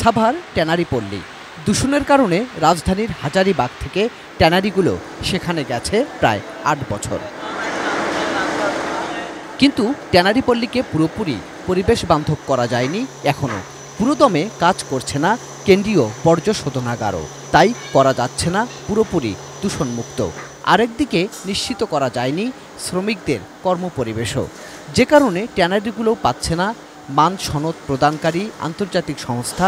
Savar tannery পল্লী দূষণের কারণে রাজধানীর হাজারীবাগ থেকে ট্যানারিগুলো সেখানে গেছে প্রায় ৮ বছর। কিন্তু ট্যানারি পল্লীকে পুরোপুরি পরিবেশ বান্ধব করা যায়নি এখনও। পুরোদমে কাজ করছে না কেন্দ্রীয় বর্জ্য শোধনাগারও, তাই করা যাচ্ছে না পুরোপুরি দূষণমুক্ত। আরেকদিকে নিশ্চিত করা যায়নি শ্রমিকদের কর্মপরিবেশও, যে কারণে ট্যানারিগুলো পাচ্ছে না মান সনদ প্রদানকারী আন্তর্জাতিক সংস্থা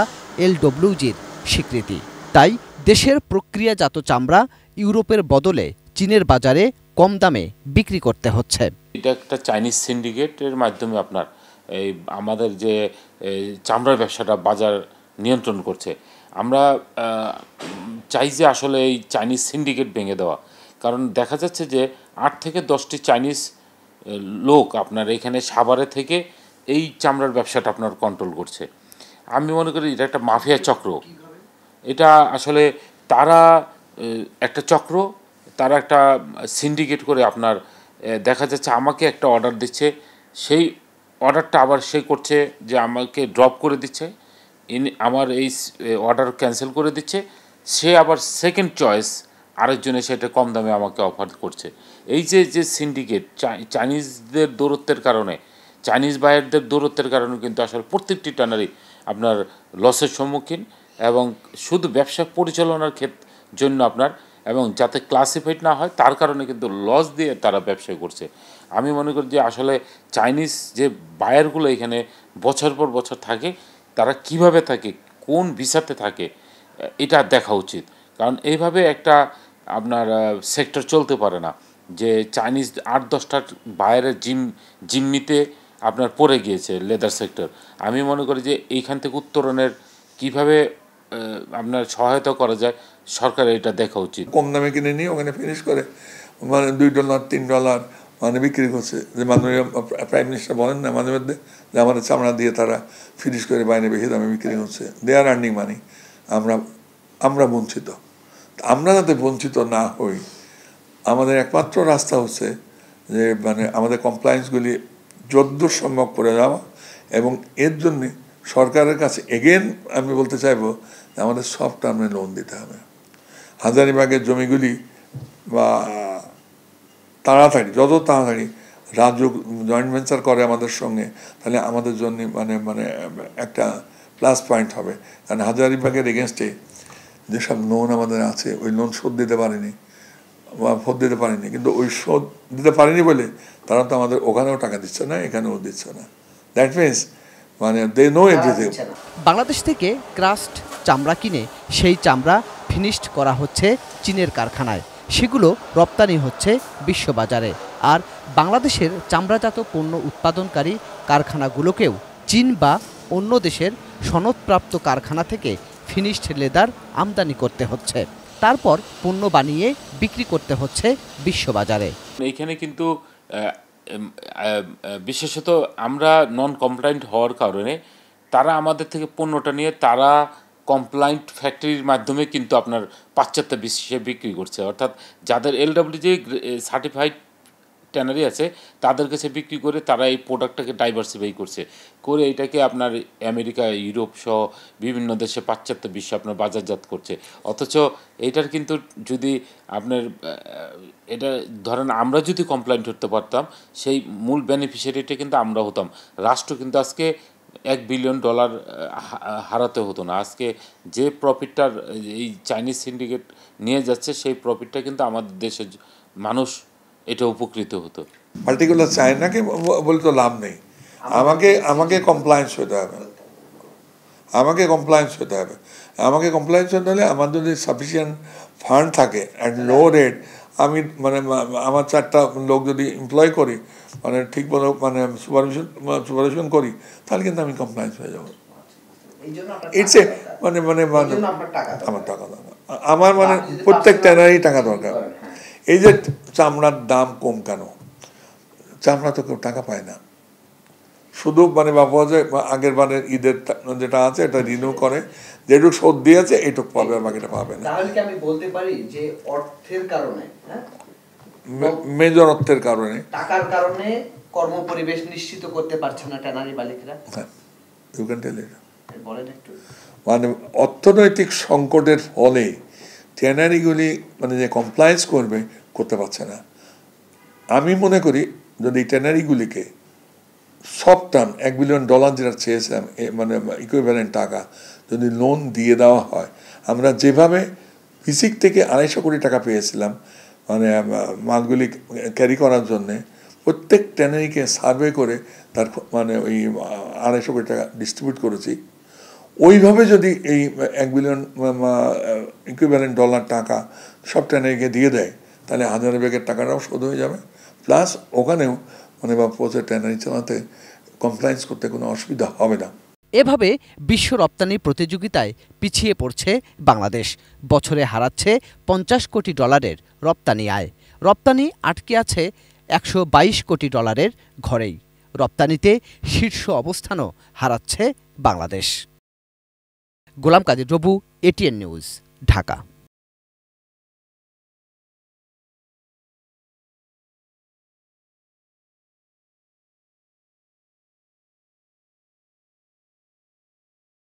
LWGর স্বীকৃতি। তাই দেশের প্রক্রিয়াজাত চামড়া ইউরোপের বদলে চীনের বাজারে কম দামে বিক্রি করতে হচ্ছে। এটা একটা চাইনিজ সিন্ডিকেটের মাধ্যমে আপনার এই আমাদের যে চামড়ার ব্যবসাটা বাজার নিয়ন্ত্রণ করছে। আমরা চাই যে আসলে এই চাইনিজ সিন্ডিকেট ভেঙে দেওয়া, কারণ দেখা যাচ্ছে যে ৮ থেকে 10টি চাইনিজ লোক আপনার এখানে সাভারে থেকে এই চামড়ার ব্যবসাটা আপনার কন্ট্রোল করছে। আমি মনে করি এটা একটা মাফিয়া চক্র। এটা আসলে তারা একটা চক্র, তারা একটা সিন্ডিকেট করে আপনার দেখা যাচ্ছে আমাকে একটা অর্ডার দিচ্ছে, সেই অর্ডারটা আবার সে করছে যে আমাকে ড্রপ করে দিচ্ছে, আমার এই অর্ডার ক্যান্সেল করে দিচ্ছে, সে আবার সেকেন্ড চয়েস আরেকজনে সেটা কম দামে আমাকে অফার করছে। এই যে সিন্ডিকেট চাইনিজদের দৌরত্বের কারণে, চাইনিজ বায়ারদের দৌরত্বের কারণে কিন্তু আসলে প্রত্যেকটি ট্যানারি আপনার লসের সম্মুখীন, এবং শুধু ব্যবসা পরিচালনার জন্য আপনার এবং যাতে ক্লাসিফাইড না হয় তার কারণে কিন্তু লস দিয়ে তারা ব্যবসা করছে। আমি মনে করি যে আসলে চাইনিজ যে বায়ারগুলো এখানে বছর পর বছর থাকে, তারা কিভাবে থাকে, কোন ভিসাতে থাকে, এটা দেখা উচিত। কারণ এইভাবে একটা আপনার সেক্টর চলতে পারে না যে চাইনিজ ৮-১০টা বায়ারের জিম্মিতে আপনার পড়ে গিয়েছে লেদার সেক্টর। আমি মনে করি যে এইখান থেকে উত্তরণের কিভাবে আপনার সহায়তা করা যায়, সরকারের এটা দেখা উচিত। কম দামে কিনে নিয়ে ওখানে ফিনিশ করে মানে $2 $3 মানে বিক্রি করছে। যে মাননীয় প্রাইম মিনিস্টার বলেন না মাঝে মধ্যে যে আমাদের চামড়া দিয়ে তারা ফিনিশ করে বাইরে বেশি দামে বিক্রি করছে, দে আর আর্নিং মানি। আমরা বঞ্চিত। আমরা যাতে বঞ্চিত না হই, আমাদের একমাত্র রাস্তা হচ্ছে যে মানে আমাদের কমপ্লায়েন্সগুলি যদ্দূর সম্ভব করে যাওয়া, এবং এর জন্যে সরকারের কাছে এগেন আমি বলতে চাইবো আমাদের সব টার্মে লোন দিতে হবে। হাজারীবাগের জমিগুলি বা তাড়াতাড়ি, যত তাড়াতাড়ি রাজ্য জয়েন্ট ভেঞ্চার করে আমাদের সঙ্গে, তাহলে আমাদের জন্য মানে একটা প্লাস পয়েন্ট হবে। কারণ হাজারীবাগের এগেনস্টে যেসব লোন আমাদের আছে, ওই লোন শোধ দিতে পারেনি বা শোধ দিতে পারেনি, কিন্তু ওই শোধ দিতে পারেনি বলে তারা তো আমাদের ওখানেও টাকা দিচ্ছে না, এখানেও দিচ্ছে না। দ্যাট মিনস মানে দে নো এভরিথিং। বাংলাদেশ থেকে ক্রাস্ট চামড়া কিনে সেই চামড়া ফিনিশড করা হচ্ছে চীনের কারখানায়, সেগুলো রপ্তানি হচ্ছে বিশ্ববাজারে। আর বাংলাদেশের চামড়াজাত পণ্য উৎপাদনকারী কারখানাগুলোকেও চীন বা অন্য দেশের সনদপ্রাপ্ত কারখানা থেকে ফিনিশড লেদার আমদানি করতে হচ্ছে, তারপর পণ্য বানিয়ে বিক্রি করতে হচ্ছে বিশ্ববাজারে। এইখানে কিন্তু বিশেষত আমরা নন কমপ্লায়েন্ট হওয়ার কারণে তারা আমাদের থেকে পণ্যটা নিয়ে তারা কমপ্লায়েন্ট ফ্যাক্টরির মাধ্যমে কিন্তু আপনার পাশ্চাত্য বিশ্বে বিক্রি করছে। অর্থাৎ যাদের LWG সার্টিফাইড ট্যানারি আছে তাদের কাছে বিক্রি করে তারা এই প্রোডাক্টটাকে ডাইভার্সিফাই করছে, করে এটাকে আপনার আমেরিকা, ইউরোপ সহ বিভিন্ন দেশে পাশ্চাত্য বিশ্বে আপনার বাজারজাত করছে। অথচ এইটার কিন্তু যদি আপনার এটা ধরেন আমরা যদি কমপ্লায়েন্ট করতে পারতাম, সেই মূল বেনিফিশিয়ারিটা কিন্তু আমরা হতাম। রাষ্ট্র কিন্তু আজকে $1 বিলিয়ন হারাতে হতো না। আজকে যে প্রফিটটার এই চাইনিজ সিন্ডিকেট নিয়ে যাচ্ছে, সেই প্রফিটটা কিন্তু আমাদের দেশের মানুষ এটা উপকৃত হতো। পার্টিকুলার চায়নাকে বলে তো লাভ নেই। আমাকে কমপ্লায়েন্স হতে হবে, আমাকে কমপ্লায়েন্স হতে হলে আমার যদি সাফিসিয়েন্ট ফান্ড থাকে অ্যাট লো রেট, আমি মানে আমার 4টা লোক যদি এমপ্লয় করি, মানে ঠিক মতো মানে সুপারভিশন করি, তাহলে কিন্তু আমি কমপ্লায়েন্স হয়ে যাবো। ইটস এ মানে আমার টাকা দরকার, আমার মানে প্রত্যেক ট্যানারই টাকা দরকার। এই যে চামড়ার দাম কম কেন? চামড়া তো কেউ টাকা পায় না, শুধু মানে বাবা যে আগের বারের ঈদের যেটা আছে এটা রিনিউ করে, যেটুকু শোধ দিয়েছে এইটুকু পাবে, আর বাকিটা পাবে না। তাহলে কি আমি বলতে পারি যে অর্থের কারণে, মেজর অর্থের কারণে, টাকার কারণে কর্মপরিবেশ নিশ্চিত করতে পারছে না ট্যানারি মালিকরা? হ্যাঁ, ইউ ক্যান টেল ইট। মানে অর্থনৈতিক সংকটের ফলে ট্যানারিগুলি মানে যে কমপ্লায়েন্স করতে পারছে না। আমি মনে করি যদি ট্যানারিগুলিকে সব টার্ম $1 বিলিয়ন যেটা চেয়েছিলাম মানে ইকুইভ্যালেন্ট টাকা যদি লোন দিয়ে দেওয়া হয়, আমরা যেভাবে ফিসিক থেকে 250 কোটি টাকা পেয়েছিলাম মানে মালগুলি ক্যারি করার জন্যে, প্রত্যেক ট্যানারিকে সার্ভে করে তার মানে ওই 250 কোটি টাকা ডিস্ট্রিবিউট করেছি। ওইভাবে যদি এই $1 বিলিয়ন ইকুইভ্যালেন্ট টাকা সব ট্যানারিকে দিয়ে দেয়, তাহলে 1000 ব্যাগের টাকাটাও শোধ হয়ে যাবে, প্লাস ওখানেও মানে বা পৌঁছে ট্যানারি চালাতে কমপ্লায়েন্স করতে কোনো অসুবিধা হবে না। এভাবে বিশ্ব রপ্তানি প্রতিযোগিতায় পিছিয়ে পড়ছে বাংলাদেশ। বছরে হারাচ্ছে $50 কোটি রপ্তানি আয়। রপ্তানি আটকে আছে $122 কোটি ঘরেই। রপ্তানিতে শীর্ষ অবস্থানও হারাচ্ছে বাংলাদেশ। গোলাম কাদের রবু, ATN নিউজ, ঢাকা।